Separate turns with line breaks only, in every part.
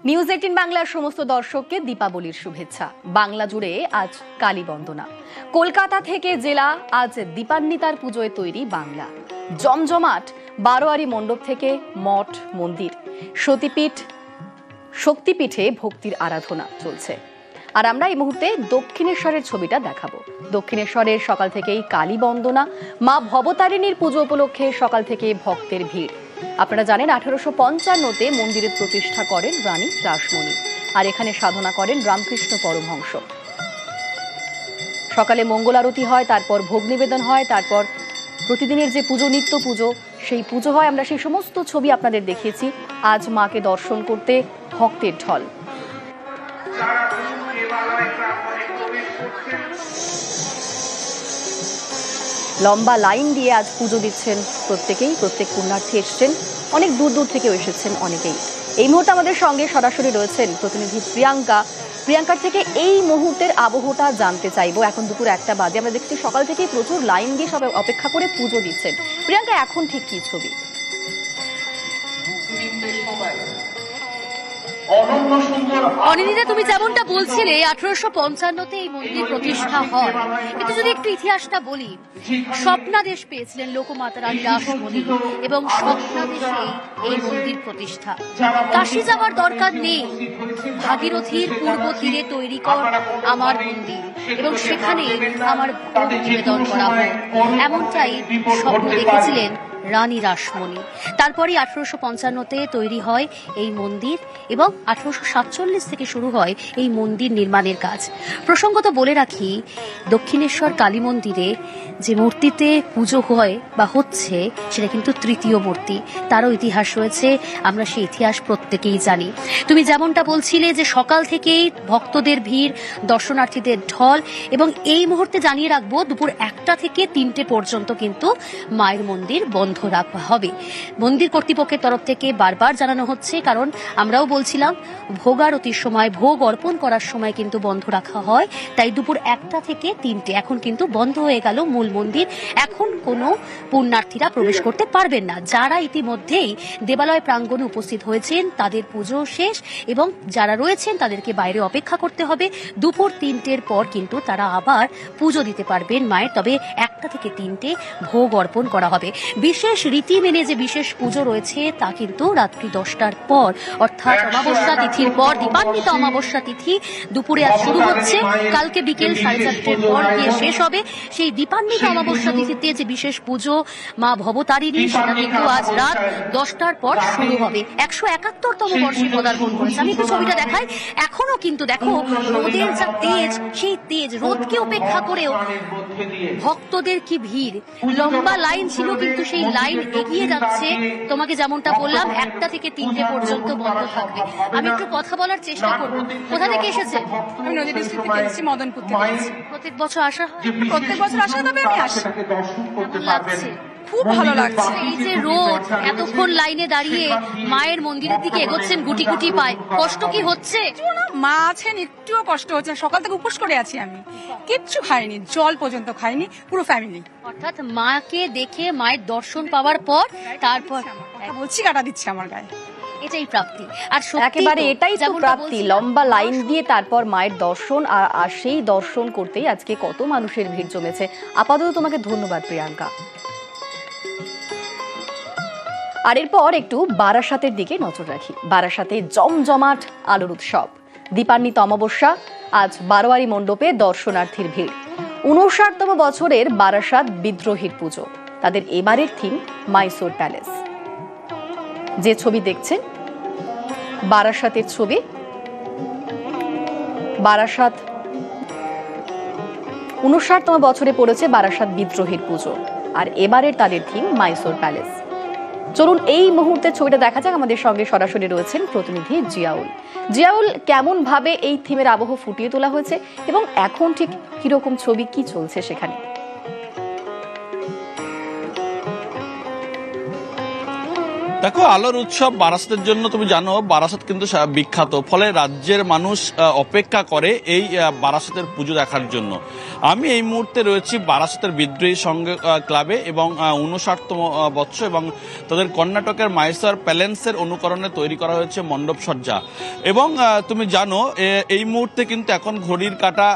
News 18 বাংলার সমস্ত দর্শককে দীপাবলির শুভেচ্ছা। বাংলা জুড়ে আজ কালী বন্দনা। কলকাতা থেকে জেলা আজ দীপান্বিতার পুজোয় তৈরি বাংলা। জমজমাট বারোয়ারি মণ্ডপ থেকে মঠ মন্দির, সতীপীঠ শক্তিপীঠে ভক্তির আরাধনা চলছে। আর আমরা এই মুহূর্তে দক্ষিণেশ্বরের ছবিটা দেখাবো। দক্ষিণেশ্বরের সকাল থেকেই কালী বন্দনা, মা ভবতারিণীর পুজো উপলক্ষে সকাল থেকে ভক্তের ভিড়। আপনারা জানেন 1855-তে মন্দিরের প্রতিষ্ঠা করেন রানী রাসমণি, আর এখানে সাধনা করেন রামকৃষ্ণ পরমহংস। সকালে মঙ্গল আরতি হয়, তারপর ভোগ নিবেদন হয়, তারপর প্রতিদিনের যে পুজো, নিত্য পুজো, সেই পুজো হয়। আমরা সেই সমস্ত ছবি আপনাদের দেখিয়েছি। আজ মাকে দর্শন করতে ভক্তের ঢল। লম্বা লাইন দিয়ে আজ পুজো দিচ্ছেন প্রত্যেকেই। প্রত্যেক পুণ্যার্থী এসছেন, অনেক দূর দূর থেকেও এসেছেন অনেকেই। এই মুহূর্তে আমাদের সঙ্গে সরাসরি রয়েছেন প্রতিনিধি প্রিয়াঙ্কা। প্রিয়াঙ্কার থেকে এই মুহূর্তের আবহটা জানতে চাইবো। এখন দুপুর 1টা বাজে, আমরা দেখছি সকাল থেকেই প্রচুর লাইন দিয়ে সবাই অপেক্ষা করে পুজো দিচ্ছেন। প্রিয়াঙ্কা, এখন ঠিক কি ছবি?
অনিন্দিতা, তুমি যেমনটা বলছিলে 1855-তে এই মন্দির প্রতিষ্ঠা হয়, কিন্তু যদি একটু ইতিহাসটা বলি, স্বপ্নাদেশ পেয়েছিলেন লোকমাতা রানী রাসমণি এবং স্বপ্নাদেশে এই মন্দির প্রতিষ্ঠা। কাশী যাওয়ার দরকার নেই, ভাগীরথীর পূর্ব তীরে তৈরি কর আমার মন্দির এবং সেখানে আমার ভোগ নিবেদন করা হয়, এমনটাই স্বপ্ন দেখেছিলেন রানী রাসমণি। তারপরে 1855-তে তৈরি হয় এই মন্দির এবং 1847 থেকে শুরু হয় এই মন্দির নির্মাণের কাজ। প্রসঙ্গত বলে রাখি, দক্ষিণেশ্বর কালী মন্দিরে যে মূর্তিতে পুজো হয় বা হচ্ছে, সেটা কিন্তু তৃতীয় মূর্তি। তারও ইতিহাস রয়েছে, আমরা সেই ইতিহাস প্রত্যেকেই জানি। তুমি যেমনটা বলছিলে যে সকাল থেকেই ভক্তদের ভিড়, দর্শনার্থীদের ঢল, এবং এই মুহূর্তে জানিয়ে রাখবো দুপুর 1টা থেকে 3টে পর্যন্ত কিন্তু মায়ের মন্দির বন্ধ রাখা হবে। মন্দির কর্তৃপক্ষের তরফ থেকে বারবার জানানো হচ্ছে, কারণ আমরাও বলছিলাম ভোগারতির সময়, ভোগ অর্পণ করার সময় কিন্তু বন্ধ রাখা হয়, তাই দুপুর 1টা থেকে 3টে এখন কিন্তু বন্ধ হয়ে গেল মূল মন্দির। এখন কোনো পুণ্যার্থীরা প্রবেশ করতে পারবেন না। যারা ইতিমধ্যেই দেবালয় প্রাঙ্গণে উপস্থিত হয়েছেন তাদের পুজো শেষ, এবং যারা রয়েছেন তাদেরকে বাইরে অপেক্ষা করতে হবে। দুপুর 3টের পর কিন্তু তারা আবার পুজো দিতে পারবেন মায়ের, তবে 1টা থেকে 3টে ভোগ অর্পণ করা হবে। বিশেষ রীতি মেনে যে বিশেষ পুজো রয়েছে তা কিন্তু রাত্রি 10টার পর, অর্থাৎ অমাবস্যা তিথির পর, দীপান্বিতা অমাবস্যা তিথি দুপুরে আজ শুরু হচ্ছে, কালকে বিকেল 4:30-র পর গিয়ে শেষ হবে। সেই দীপান্বিতা অমাবস্যা তিথিতে যে বিশেষ পুজো মা ভবতারিণী, সেটা কিন্তু আজ রাত 10টার পর শুরু হবে। 171তম বর্ষে পদার্পণ করেছে। আমি একটু ছবিটা দেখাই। এখনো কিন্তু দেখো রোদের যা তেজ, সেই তেজ, রোদকে উপেক্ষা করেও ভক্তদের কি ভিড়। লম্বা লাইন ছিল, কিন্তু সেই লাইন এগিয়ে যাচ্ছে। তোমাকে যেমনটা বললাম 1টা থেকে 3টে পর্যন্ত বন্ধ থাকবে। আমি একটু কথা বলার চেষ্টা করবো। কোথা থেকে এসেছে?
আমি নদী ডিস্ট্রিক্ট থেকে এসেছি, মদনপুর থেকে এসেছি।
প্রত্যেক বছর আসা?
প্রত্যেক বছর আসা, তবে আমি আসি।
কেমন লাগছে?
খুব ভালো লাগছে।
এই যে রোদ, এতক্ষণ লাইনে দাঁড়িয়ে মায়ের মন্দিরের দিকে এগোচ্ছেন, গুটি গুটি পায়, কষ্ট কি হচ্ছে?
মা আছেন, একটুও কষ্ট হচ্ছে না। সকাল থেকে উপোস করে আছি, আমি কিচ্ছু খাইনি, জল পর্যন্ত খাইনি, পুরো ফ্যামিলি।
অর্থাৎ মাকে দেখে, মায়ের দর্শন পাওয়ার পর তারপর
বলছি কাটা দিচ্ছে আমার গায়ে।
এটাই প্রাপ্তি। আর
একেবারে এটাই তো প্রাপ্তি, লম্বা লাইন দিয়ে তারপর মায়ের দর্শন। আর সেই দর্শন করতেই আজকে কত মানুষের ভিড় জমেছে। আপাতত তোমাকে ধন্যবাদ প্রিয়াঙ্কা। আর এরপর একটু বারাসাতের দিকে নজর রাখি। বারাসাতে জমজমাট আলোর উৎসব। দীপান্বিতা অমাবস্যা, আজ বারোয়ারি মণ্ডপে দর্শনার্থীর ভিড়। 59তম বছরের বারাসাত বিদ্রোহীর পুজো। তাদের এবারের থিম মাইসোর প্যালেস। যে ছবি দেখছেন বারাসাতের ছবি। বারাসাত 59তম বছরে পড়েছে বারাসাত বিদ্রোহীর পুজো, আর এবারের তাদের থিম মাইসোর প্যালেস। চলুন এই মুহূর্তে ছবিটা দেখা যাক। আমাদের সঙ্গে সরাসরি রয়েছেন প্রতিনিধি জিয়াউল। জিয়াউল, কেমন ভাবে এই থিমের আবহ ফুটিয়ে তোলা হয়েছে এবং এখন ঠিক কিরকম ছবি, কি চলছে সেখানে?
দেখো, আলোর উৎসব বারাসাতের জন্য তুমি জানো বারাসাত কিন্তু বিখ্যাত, ফলে রাজ্যের মানুষ অপেক্ষা করে এই বারাসাতের পুজো দেখার জন্য। আমি এই মুহূর্তে রয়েছি বারাসাতের বিদ্রোহী সংঘ ক্লাবে এবং 59তম বৎসর এবং তাদের কর্ণাটকের মাইসর প্যালেন্সের অনুকরণে তৈরি করা হয়েছে মণ্ডপ সজ্জা। এবং তুমি জানো এই মুহূর্তে কিন্তু এখন ঘড়ির কাঁটা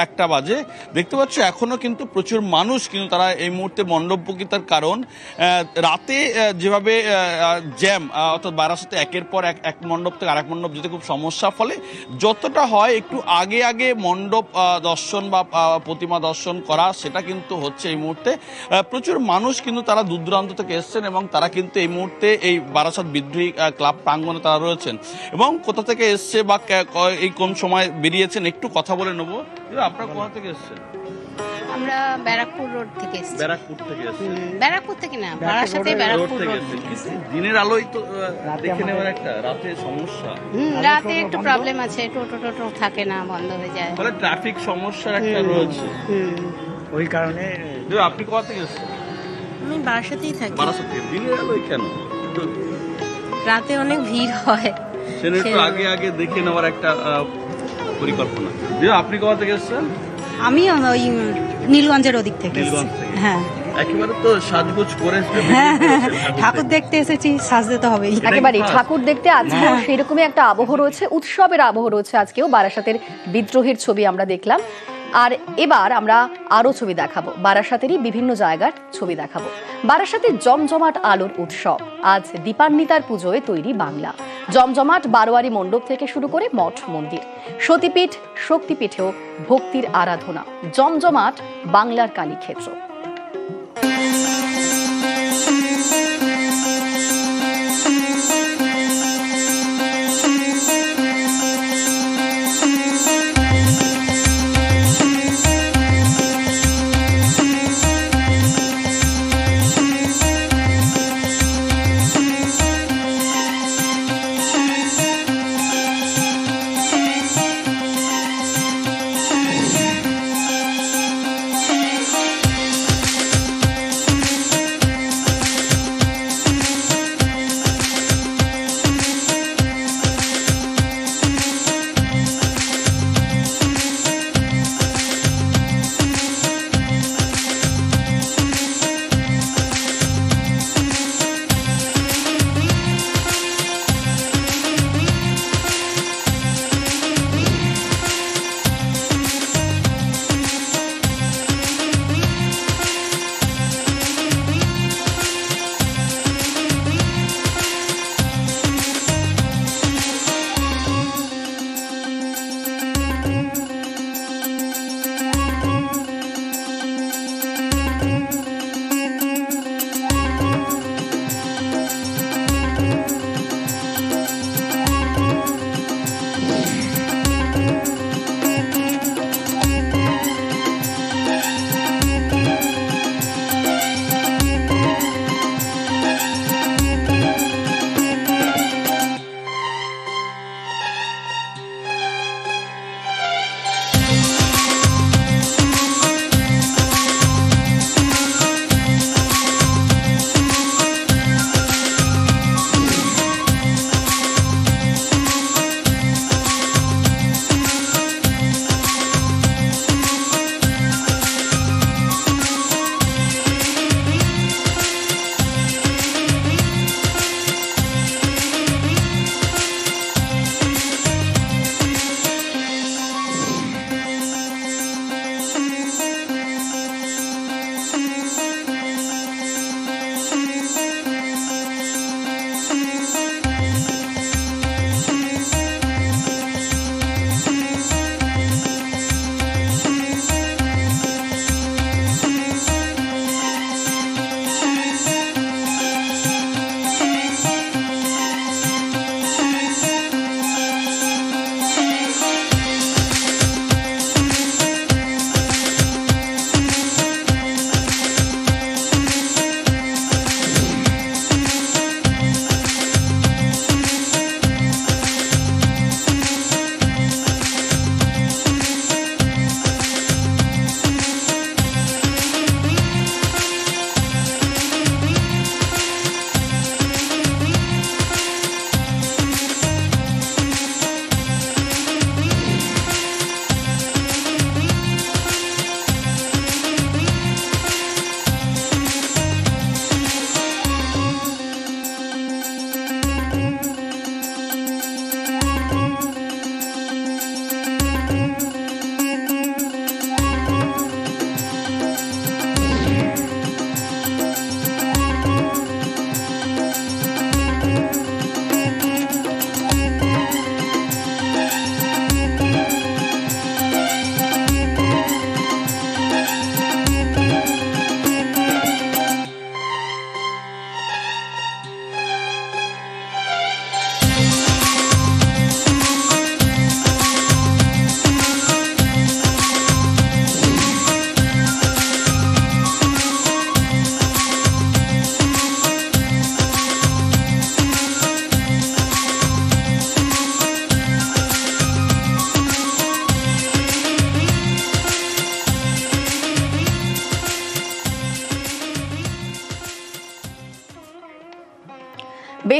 1টা বাজে, দেখতে পাচ্ছ এখনো কিন্তু প্রচুর মানুষ কিন্তু তারা এই মুহূর্তে মণ্ডপ বকিতার কারণ রাতে যেভাবে জ্যাম, অর্থাৎ বারাসাতে একের পর এক মণ্ডপ থেকে আরেক মণ্ডপ যেতে খুব সমস্যা, ফলে যতটা হয় একটু আগে আগে মণ্ডপ দর্শন বা প্রতিমা দর্শন করা সেটা কিন্তু হচ্ছে এই মুহূর্তে। প্রচুর মানুষ কিন্তু তারা দূর দূরান্ত থেকে এসছেন এবং তারা কিন্তু এই মুহূর্তে এই বারাসাত বিদ্রোহী ক্লাব প্রাঙ্গণে তারা রয়েছেন এবং কোথা থেকে এসছে বা এই কোন সময় বেরিয়েছেন একটু কথা বলে নেবো। আপনারা কোথা থেকে এসছেন?
আমরা ব্যারাকপুর রোড থেকে এসেছি।
ব্যারাকপুর থেকে এসেছেন?
ব্যারাকপুর থেকে না, বারাসাতে ব্যারাকপুর রোড।
দিনের আলোই তো দেখে নেওয়ার একটা রাতে সমস্যা।
রাতে একটু প্রবলেম আছে, টোটো থাকে না, বন্ধ হয়ে যায়,
ফলে ট্রাফিক সমস্যার একটা রয়েছে,
ওই কারণে।
আপনি কোথা থেকে এসেছেন?
আমি বারাসাতেই থাকি।
বারাসাত থেকে। দিনের আলোই কেন?
রাতে অনেক ভিড় হয়,
সেটা একটু আগে আগে দেখে নেওয়ার একটা পরিকল্পনা। আপনি কোথা থেকে এসেছেন?
আমি ওই নীলগঞ্জের ওদিক থেকে
নীলগঞ্জ
এসেছি।
থেকে।
হ্যাঁ
একেবারে তো সাজগোজ করে
ঠাকুর দেখতে এসেছি, সাজতে তো হবেই।
একেবারেই ঠাকুর দেখতে আজকেও সেই রকমই একটা আবহ রয়েছে, উৎসবের আবহ রয়েছে আজকেও। বারাসাতের বিদ্রোহের ছবি আমরা দেখলাম, আর এবার আমরা আরো ছবি দেখাবো, বারাসাতেরই বিভিন্ন জায়গার ছবি দেখাবো। বারাসাতের জমজমাট আলোর উৎসব, আজ দীপান্বিতার পুজোয় তৈরি বাংলা। জমজমাট বারোয়ারি মণ্ডপ থেকে শুরু করে মঠ মন্দির, সতীপীঠ শক্তিপীঠেও ভক্তির আরাধনা। জমজমাট বাংলার কালীক্ষেত্র।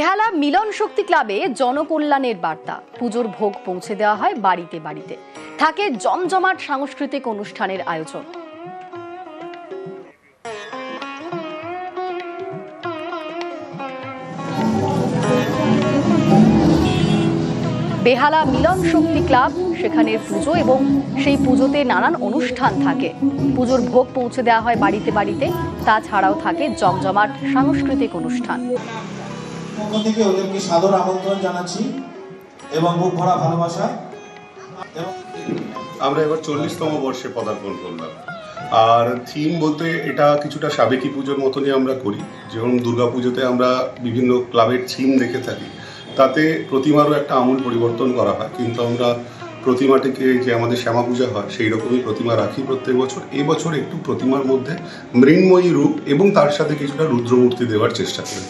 বেহালা মিলন শক্তি ক্লাবে জনকল্যাণের বার্তা। পুজোর ভোগ পৌঁছে দেওয়া হয় বাড়িতে বাড়িতে। থাকে জমজমাট সাংস্কৃতিক অনুষ্ঠানের আয়োজন। বেহালা মিলন শক্তি ক্লাব, সেখানের পুজো এবং সেই পুজোতে নানান অনুষ্ঠান থাকে। পুজোর ভোগ পৌঁছে দেওয়া হয় বাড়িতে বাড়িতে। তাছাড়াও থাকে জমজমাট সাংস্কৃতিক অনুষ্ঠান।
পক্ষ থেকে ওদেরকে সাদর আমন্ত্রণ জানাচ্ছি এবং বুক ভরা ভালোবাসা।
আমরা এবার 40তম বর্ষে পদার্পণ করলাম। আর থিম বলতে এটা কিছুটা সাবেকি পুজোর মতনই আমরা করি। যেমন দুর্গাপুজোতে আমরা বিভিন্ন ক্লাবের থিম দেখে থাকি, তাতে প্রতিমারও একটা আমূল পরিবর্তন করা হয়, কিন্তু আমরা প্রতিমাটিকে যে আমাদের শ্যামা পূজা হয় সেই রকমই প্রতিমা রাখি প্রত্যেক বছর। এই বছর একটু প্রতিমার মধ্যে মৃন্ময়ী রূপ এবং তার সাথে কিছুটা রুদ্রমূর্তি দেওয়ার চেষ্টা করেছি।